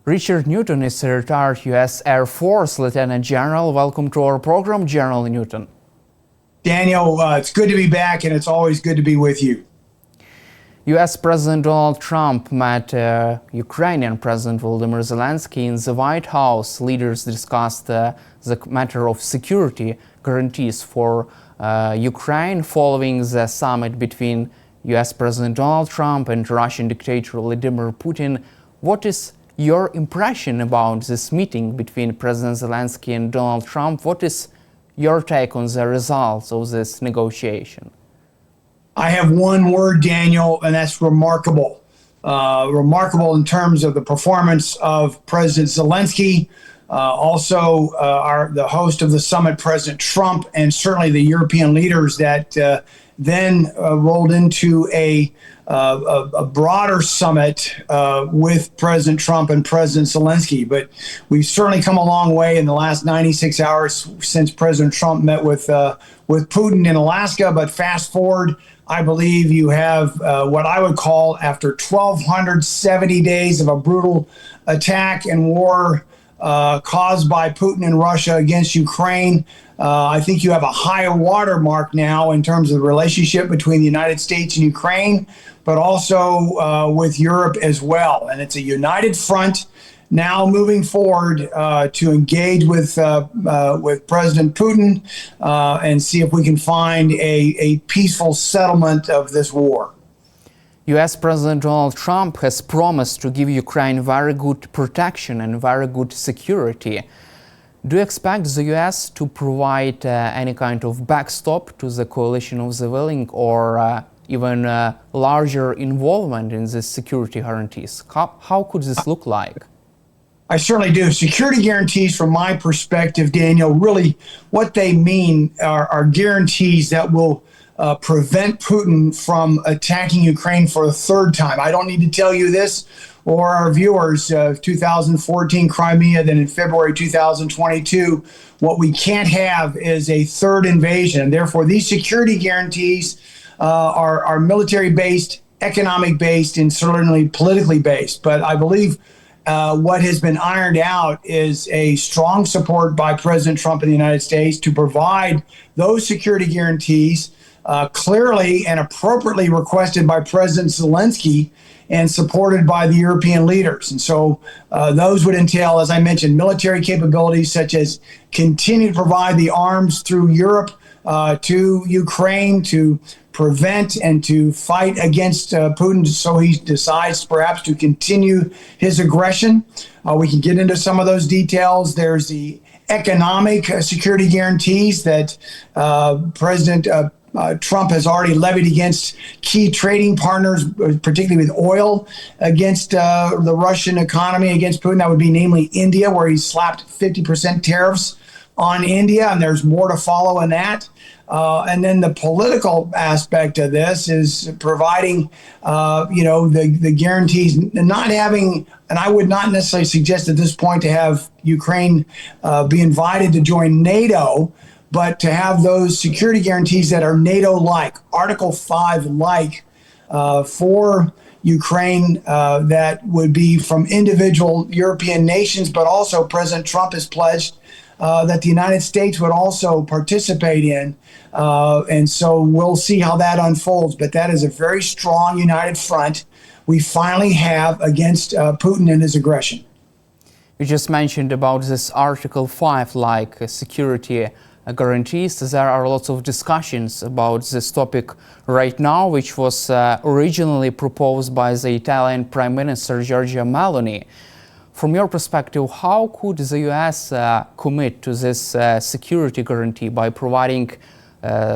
Richard Newton is a retired U.S. Air Force Lieutenant General. Welcome to our program, General Newton. Daniel, it's good to be back, and it's always good to be with you. U.S. President Donald Trump met Ukrainian President Volodymyr Zelenskyy in the White House. Leaders discussed the matter of security guarantees for Ukraine following the summit between U.S. President Donald Trump and Russian dictator Vladimir Putin. What is your impression about this meeting between President Zelenskyy and Donald Trump? What is your take on the results of this negotiation? I have one word, Daniel, and that's remarkable. Remarkable in terms of the performance of President Zelenskyy, also the host of the summit, President Trump, and certainly the European leaders that then rolled into a broader summit with President Trump and President Zelenskyy. But we've certainly come a long way in the last 96 hours since President Trump met with Putin in Alaska. But fast forward, I believe you have what I would call, after 1,270 days of a brutal attack and war caused by Putin and Russia against Ukraine, I think you have a higher watermark now in terms of the relationship between the United States and Ukraine, but also with Europe as well. And it's a united front now moving forward to engage with President Putin and see if we can find a peaceful settlement of this war. U.S. President Donald Trump has promised to give Ukraine very good protection and very good security. Do you expect the U.S. to provide any kind of backstop to the coalition of the willing, or even larger involvement in the security guarantees? How could this look like? I certainly do. Security guarantees, from my perspective, Daniel, really what they mean are guarantees that will prevent Putin from attacking Ukraine for a third time. I don't need to tell you this or our viewers. 2014 Crimea, then in February 2022, what we can't have is a third invasion. And therefore, these security guarantees are military-based, economic-based, and certainly politically based. But I believe what has been ironed out is a strong support by President Trump in the United States to provide those security guarantees, clearly and appropriately requested by President Zelenskyy and supported by the European leaders. And so those would entail, as I mentioned, military capabilities such as continue to provide the arms through Europe to Ukraine to prevent and to fight against Putin, so he decides perhaps to continue his aggression. We can get into some of those details. There's the economic security guarantees that President Trump has already levied against key trading partners, particularly with oil, against the Russian economy, against Putin. That would be namely India, where he's slapped 50% tariffs on India, and there's more to follow in that. And then the political aspect of this is providing, the guarantees, not having, and I would not necessarily suggest at this point to have Ukraine be invited to join NATO, but to have those security guarantees that are NATO-like, Article 5-like, for Ukraine, that would be from individual European nations, but also President Trump has pledged that the United States would also participate in. And so we'll see how that unfolds. But that is a very strong united front we finally have against Putin and his aggression. You just mentioned about this Article 5-like security guarantees. There are lots of discussions about this topic right now, which was originally proposed by the Italian Prime Minister Giorgia Meloni. From your perspective, how could the U.S. commit to this security guarantee by providing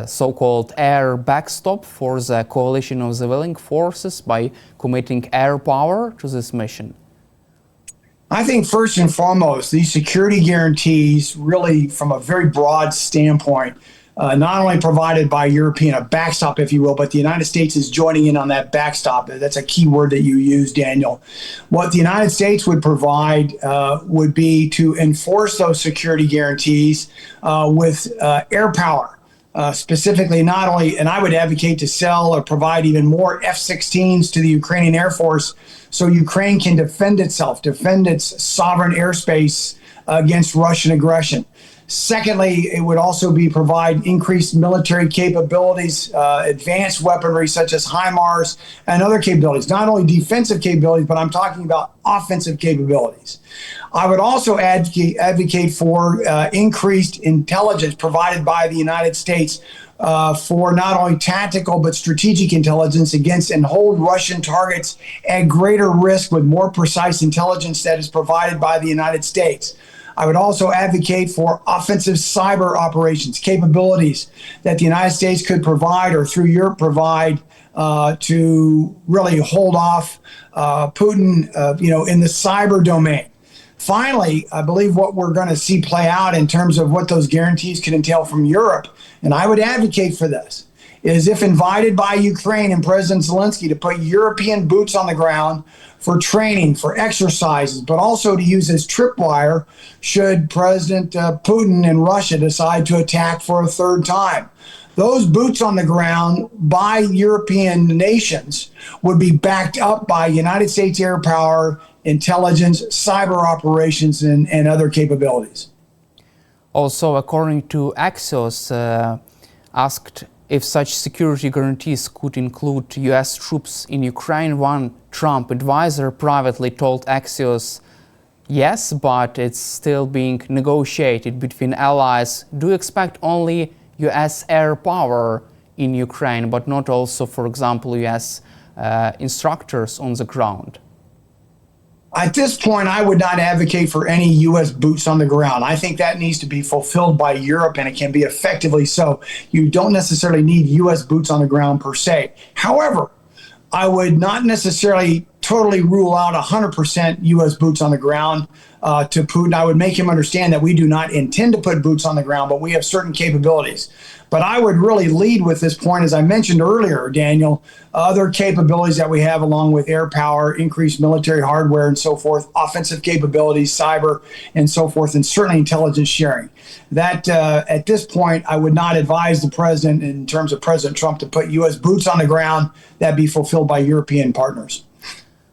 so-called air backstop for the coalition of the willing forces, by committing air power to this mission? I think first and foremost, these security guarantees really, from a very broad standpoint, not only provided by a backstop, if you will, but the United States is joining in on that backstop. That's a key word that you use, Daniel. What the United States would provide would be to enforce those security guarantees with air power. specifically not only, and I would advocate to sell or provide even more F-16s to the Ukrainian Air Force so Ukraine can defend itself, defend its sovereign airspace against Russian aggression. Secondly, it would also be provide increased military capabilities, advanced weaponry such as HIMARS and other capabilities, not only defensive capabilities, but I'm talking about offensive capabilities. I would also advocate for increased intelligence provided by the United States for not only tactical but strategic intelligence against and hold Russian targets at greater risk with more precise intelligence that is provided by the United States. I would also advocate for offensive cyber operations, capabilities that the United States could provide or through Europe provide to really hold off Putin, in the cyber domain. Finally, I believe what we're going to see play out in terms of what those guarantees could entail from Europe, and I would advocate for this, is if invited by Ukraine and President Zelenskyy to put European boots on the ground for training, for exercises, but also to use as tripwire should President Putin and Russia decide to attack for a third time. Those boots on the ground by European nations would be backed up by United States air power, intelligence, cyber operations, and other capabilities. Also, according to Axios, asked if such security guarantees could include U.S. troops in Ukraine, one Trump advisor privately told Axios, yes, but it's still being negotiated between allies. Do you expect only U.S. air power in Ukraine, but not also, for example, U.S. instructors on the ground? At this point, I would not advocate for any U.S. boots on the ground. I think that needs to be fulfilled by Europe, and it can be effectively so. You don't necessarily need U.S. boots on the ground per se. However, I would not necessarily totally rule out 100% U.S. boots on the ground to Putin. I would make him understand that we do not intend to put boots on the ground, but we have certain capabilities. But I would really lead with this point, as I mentioned earlier, Daniel, other capabilities that we have along with air power, increased military hardware and so forth, offensive capabilities, cyber and so forth, and certainly intelligence sharing. That at this point, I would not advise the president in terms of President Trump to put U.S. boots on the ground. That be fulfilled by European partners.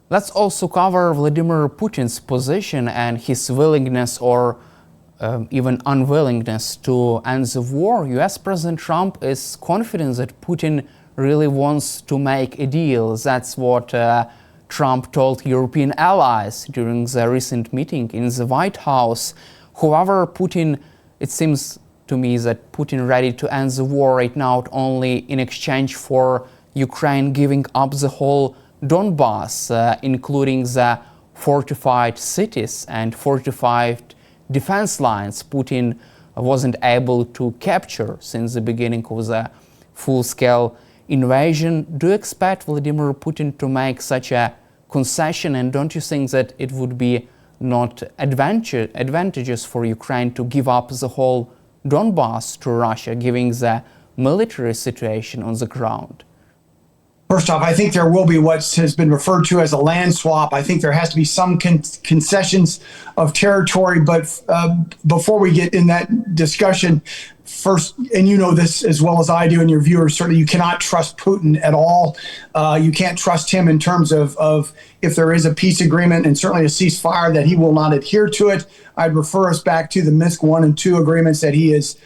Let's also cover Vladimir Putin's position and his willingness or even unwillingness to end the war. US President Trump is confident that Putin really wants to make a deal. That's what Trump told European allies during the recent meeting in the White House. However, it seems to me that Putin ready to end the war right now only in exchange for Ukraine giving up the whole Donbass, including the fortified cities and fortified defense lines Putin wasn't able to capture since the beginning of the full-scale invasion. Do you expect Vladimir Putin to make such a concession, and don't you think that it would be not advantageous for Ukraine to give up the whole Donbass to Russia, given the military situation on the ground? First off, I think there will be what has been referred to as a land swap. I think there has to be some concessions of territory. But before we get in that discussion, first, and you know this as well as I do and your viewers, certainly you cannot trust Putin at all. You can't trust him in terms of if there is a peace agreement and certainly a ceasefire that he will not adhere to it. I'd refer us back to the Minsk 1 and 2 agreements that he has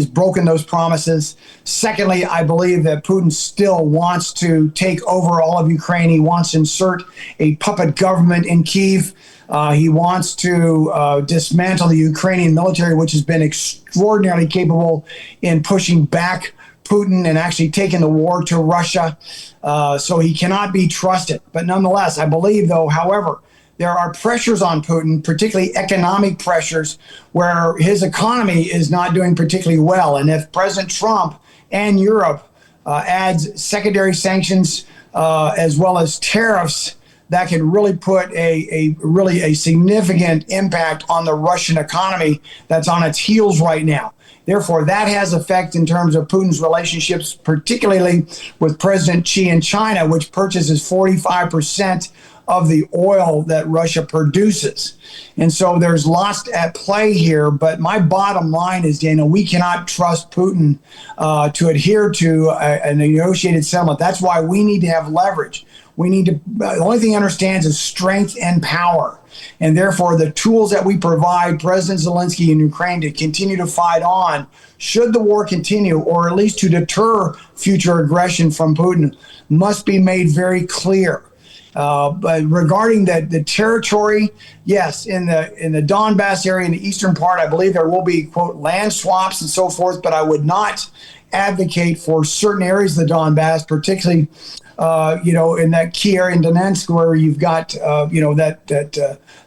broken those promises. Secondly, I believe that Putin still wants to take over all of Ukraine. He wants to insert a puppet government in Kyiv. He wants to dismantle the Ukrainian military, which has been extraordinarily capable in pushing back Putin and actually taking the war to Russia. So he cannot be trusted. But nonetheless, I believe, though, however, there are pressures on Putin, particularly economic pressures, where his economy is not doing particularly well. And if President Trump and Europe adds secondary sanctions as well as tariffs, that could really put a significant impact on the Russian economy that's on its heels right now. Therefore, that has effect in terms of Putin's relationships, particularly with President Xi in China, which purchases 45% of the oil that Russia produces. And so there's lots at play here. But my bottom line is, Daniel, we cannot trust Putin to adhere to a negotiated settlement. That's why we need to have leverage. We need to, the only thing he understands is strength and power. And therefore, the tools that we provide President Zelenskyy in Ukraine to continue to fight on, should the war continue, or at least to deter future aggression from Putin, must be made very clear. But regarding the territory, yes, in the Donbass area, in the eastern part, I believe there will be, quote, land swaps and so forth, but I would not advocate for certain areas of the Donbass, particularly in that key area in Donetsk, where you've got,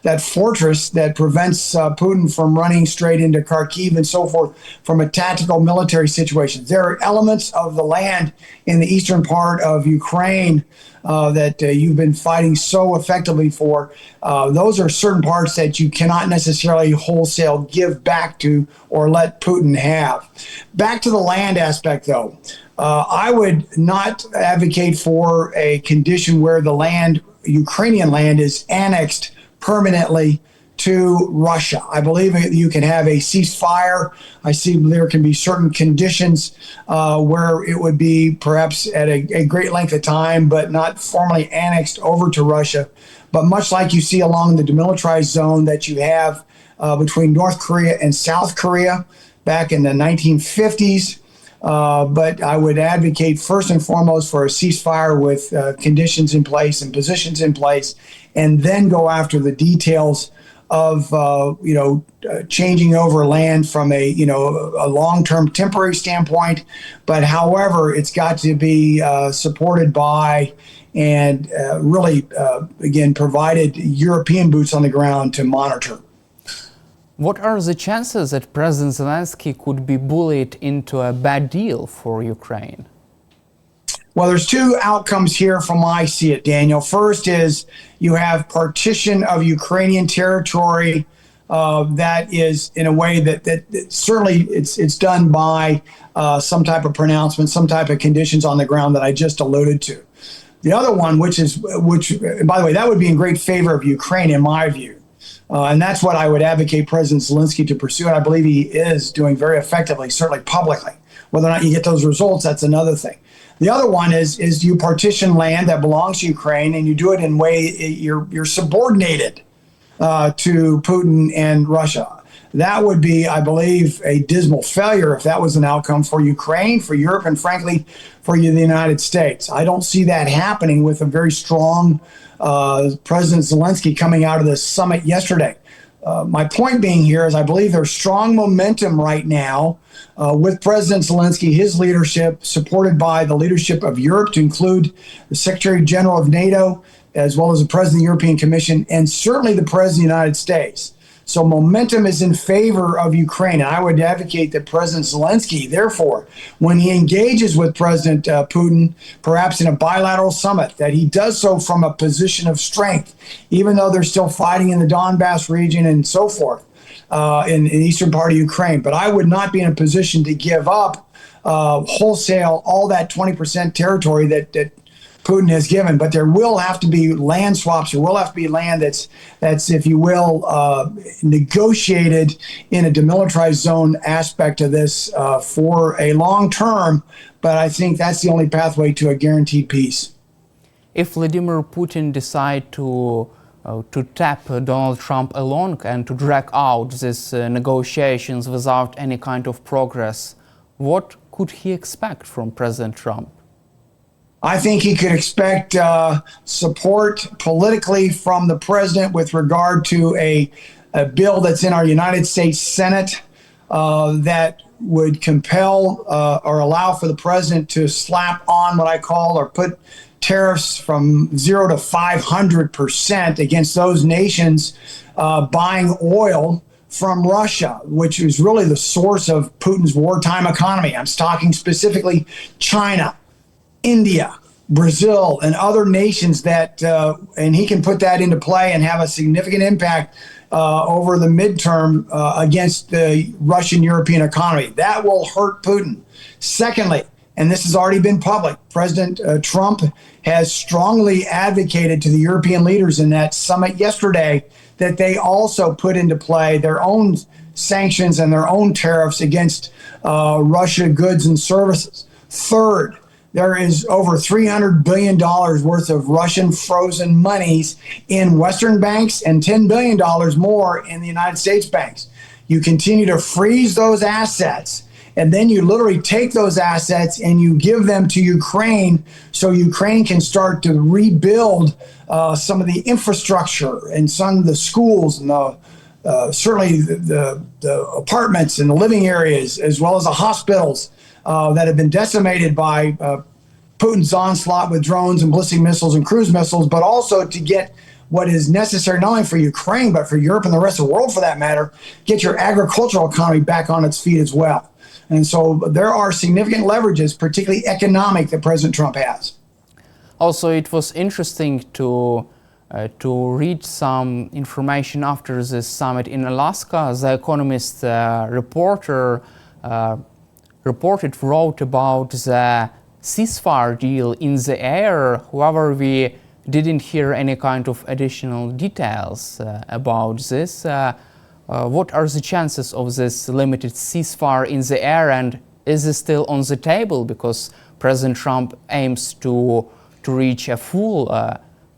that fortress that prevents Putin from running straight into Kharkiv and so forth from a tactical military situation. There are elements of the land in the eastern part of Ukraine that you've been fighting so effectively for. Those are certain parts that you cannot necessarily wholesale give back to or let Putin have. Back to the land aspect, though. I would not advocate for a condition where the land, Ukrainian land, is annexed permanently to Russia. I believe you can have a ceasefire. I see there can be certain conditions where it would be perhaps at a great length of time, but not formally annexed over to Russia. But much like you see along the demilitarized zone that you have between North Korea and South Korea back in the 1950s. But I would advocate first and foremost for a ceasefire with conditions in place and positions in place, and then go after the details of changing over land from a long-term temporary standpoint. But however, it's got to be supported by and again provided European boots on the ground to monitor. What are the chances that President Zelenskyy could be bullied into a bad deal for Ukraine? Well, there's two outcomes here from I see it, Daniel. First is you have partition of Ukrainian territory that is in a way that certainly it's done by some type of pronouncement, some type of conditions on the ground that I just alluded to. The other one, which by the way, that would be in great favor of Ukraine in my view. And that's what I would advocate President Zelenskyy to pursue. And I believe he is doing very effectively, certainly publicly. Whether or not you get those results, that's another thing. The other one is you partition land that belongs to Ukraine, and you do it in a way you're subordinated to Putin and Russia. That would be, I believe, a dismal failure if that was an outcome for Ukraine, for Europe, and frankly, for the United States. I don't see that happening with a very strong President Zelenskyy coming out of this summit yesterday. My point being here is I believe there's strong momentum right now with President Zelenskyy, his leadership, supported by the leadership of Europe, to include the Secretary General of NATO, as well as the President of the European Commission, and certainly the President of the United States. So momentum is in favor of Ukraine. And I would advocate that President Zelenskyy, therefore, when he engages with President Putin, perhaps in a bilateral summit, that he does so from a position of strength, even though they're still fighting in the Donbass region and so forth in the eastern part of Ukraine. But I would not be in a position to give up wholesale all that 20% territory that Putin has given, but there will have to be land swaps. There will have to be land that's if you will, negotiated in a demilitarized zone aspect of this for a long term. But I think that's the only pathway to a guaranteed peace. If Vladimir Putin decide to tap Donald Trump along and to drag out these negotiations without any kind of progress, what could he expect from President Trump? I think he could expect support politically from the president with regard to a bill that's in our United States Senate that would compel or allow for the president to slap on what I call or put tariffs from 0 to 500% against those nations buying oil from Russia, which is really the source of Putin's wartime economy. I'm talking specifically China, India, Brazil, and other nations that, and he can put that into play and have a significant impact over the midterm against the Russian European economy. That will hurt Putin. Secondly, and this has already been public. President Trump has strongly advocated to the European leaders in that summit yesterday that they also put into play their own sanctions and their own tariffs against Russia goods and services. Third, there is over $300 billion worth of Russian frozen monies in Western banks and $10 billion more in the United States banks. You continue to freeze those assets, and then you literally take those assets and you give them to Ukraine so Ukraine can start to rebuild some of the infrastructure and some of the schools and certainly the apartments and the living areas, as well as the hospitals that have been decimated by Putin's onslaught with drones and ballistic missiles and cruise missiles, but also to get what is necessary not only for Ukraine, but for Europe and the rest of the world for that matter, get your agricultural economy back on its feet as well. And so there are significant leverages, particularly economic, that President Trump has. Also, it was interesting to read some information after this summit in Alaska. The Economist reporter wrote about the ceasefire deal in the air. However, we didn't hear any kind of additional details about this. What are the chances of this limited ceasefire in the air, and is it still on the table? Because President Trump aims to reach a full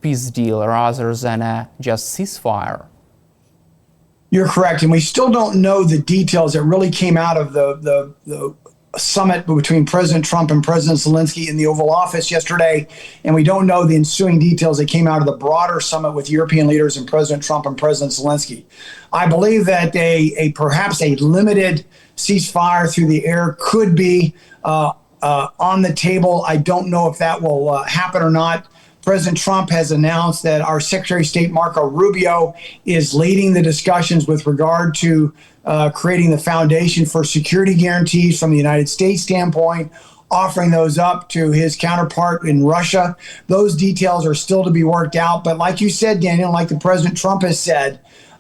peace deal rather than just ceasefire. You're correct, and we still don't know the details that really came out of the summit between President Trump and President Zelenskyy in the Oval Office yesterday, and we don't know the ensuing details that came out of the broader summit with European leaders and President Trump and President Zelenskyy. I believe that perhaps a limited ceasefire through the air could be on the table. I don't know if that will happen or not. President Trump has announced that our Secretary of State, Marco Rubio, is leading the discussions with regard to creating the foundation for security guarantees from the United States standpoint, offering those up to his counterpart in Russia. Those details are still to be worked out. But like you said, Daniel, like the President Trump has said,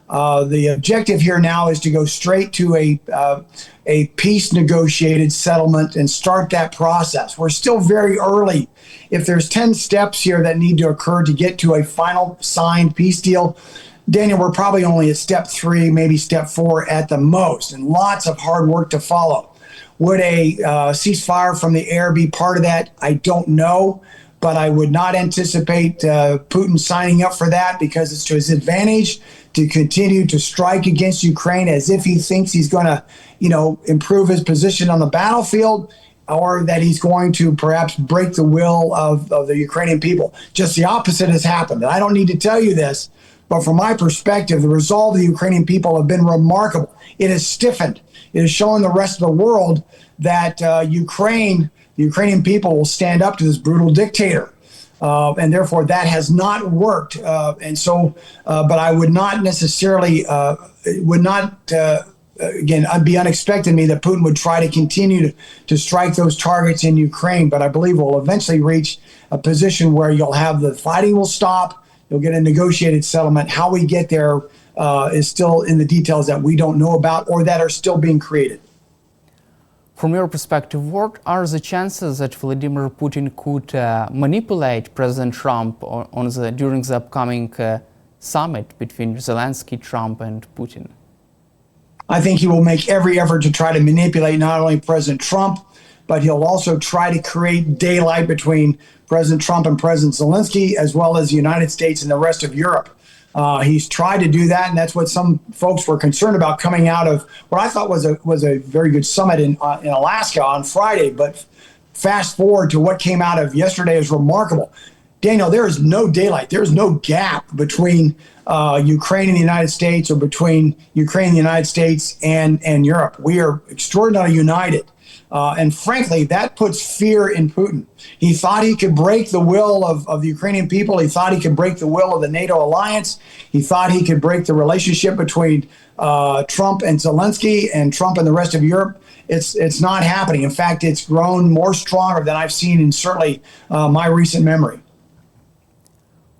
the objective here now is to go straight to a peace negotiated settlement and start that process. We're still very early. If there's 10 steps here that need to occur to get to a final signed peace deal, Daniel, we're probably only at step 3, maybe step 4 at the most, and lots of hard work to follow. Would a ceasefire from the air be part of that? I don't know, but I would not anticipate Putin signing up for that, because it's to his advantage to continue to strike against Ukraine as if he thinks he's going to, improve his position on the battlefield, or that he's going to perhaps break the will of the Ukrainian people. Just the opposite has happened. And I don't need to tell you this, but from my perspective, the resolve of the Ukrainian people have been remarkable. It has stiffened. It has shown the rest of the world that the Ukrainian people will stand up to this brutal dictator. And therefore, that has not worked. But I would not necessarily, again, it'd be unexpected to me that Putin would try to continue to strike those targets in Ukraine. But I believe we'll eventually reach a position where you'll have the fighting will stop, you'll get a negotiated settlement. How we get there is still in the details that we don't know about or that are still being created. From your perspective, what are the chances that Vladimir Putin could manipulate President Trump during the upcoming summit between Zelenskyy, Trump, and Putin? I think he will make every effort to try to manipulate not only President Trump, but he'll also try to create daylight between President Trump and President Zelenskyy, as well as the United States and the rest of Europe. He's tried to do that, and that's what some folks were concerned about coming out of what I thought was a very good summit in Alaska on Friday. But fast forward to what came out of yesterday is remarkable. Daniel, there is no daylight. There is no gap between Ukraine and the United States, or between Ukraine and the United States and Europe. We are extraordinarily united. And frankly, that puts fear in Putin. He thought he could break the will of the Ukrainian people. He thought he could break the will of the NATO alliance. He thought he could break the relationship between Trump and Zelenskyy and Trump and the rest of Europe. It's not happening. In fact, it's grown more stronger than I've seen in certainly my recent memory.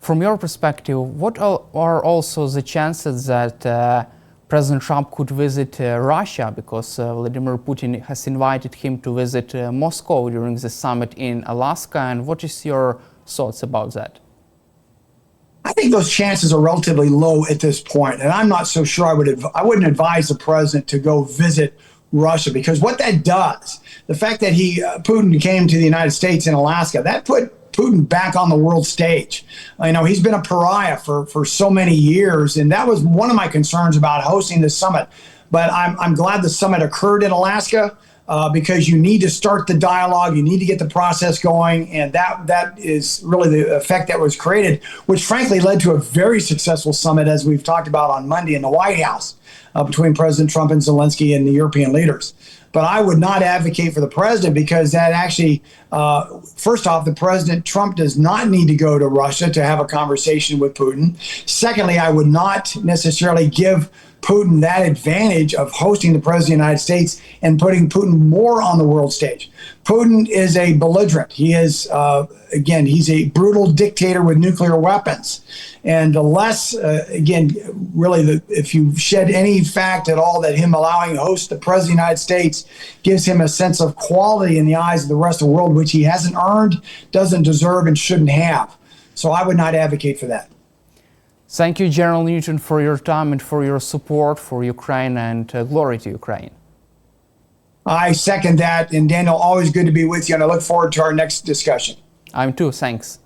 From your perspective, what are also the chances that President Trump could visit Russia because Vladimir Putin has invited him to visit Moscow during the summit in Alaska. And what is your thoughts about that? I think those chances are relatively low at this point, and I'm not so sure I wouldn't advise the president to go visit Russia, because what that does, the fact that Putin came to the United States in Alaska, that put Putin back on the world stage. He's been a pariah for so many years, and that was one of my concerns about hosting this summit. But I'm glad the summit occurred in Alaska because you need to start the dialogue, you need to get the process going, and that is really the effect that was created, which frankly led to a very successful summit, as we've talked about on Monday in the White House, between President Trump and Zelenskyy and the European leaders. But I would not advocate for the president, because that actually, first off, the President Trump does not need to go to Russia to have a conversation with Putin. Secondly, I would not necessarily give Putin that advantage of hosting the President of the United States and putting Putin more on the world stage. Putin is a belligerent. He is, again, he's a brutal dictator with nuclear weapons. And the less, if you shed any fact at all that him allowing to host the President of the United States gives him a sense of quality in the eyes of the rest of the world, which he hasn't earned, doesn't deserve, and shouldn't have. So I would not advocate for that. Thank you, General Newton, for your time and for your support for Ukraine, and glory to Ukraine. I second that. And Daniel, always good to be with you, and I look forward to our next discussion. I'm too. Thanks.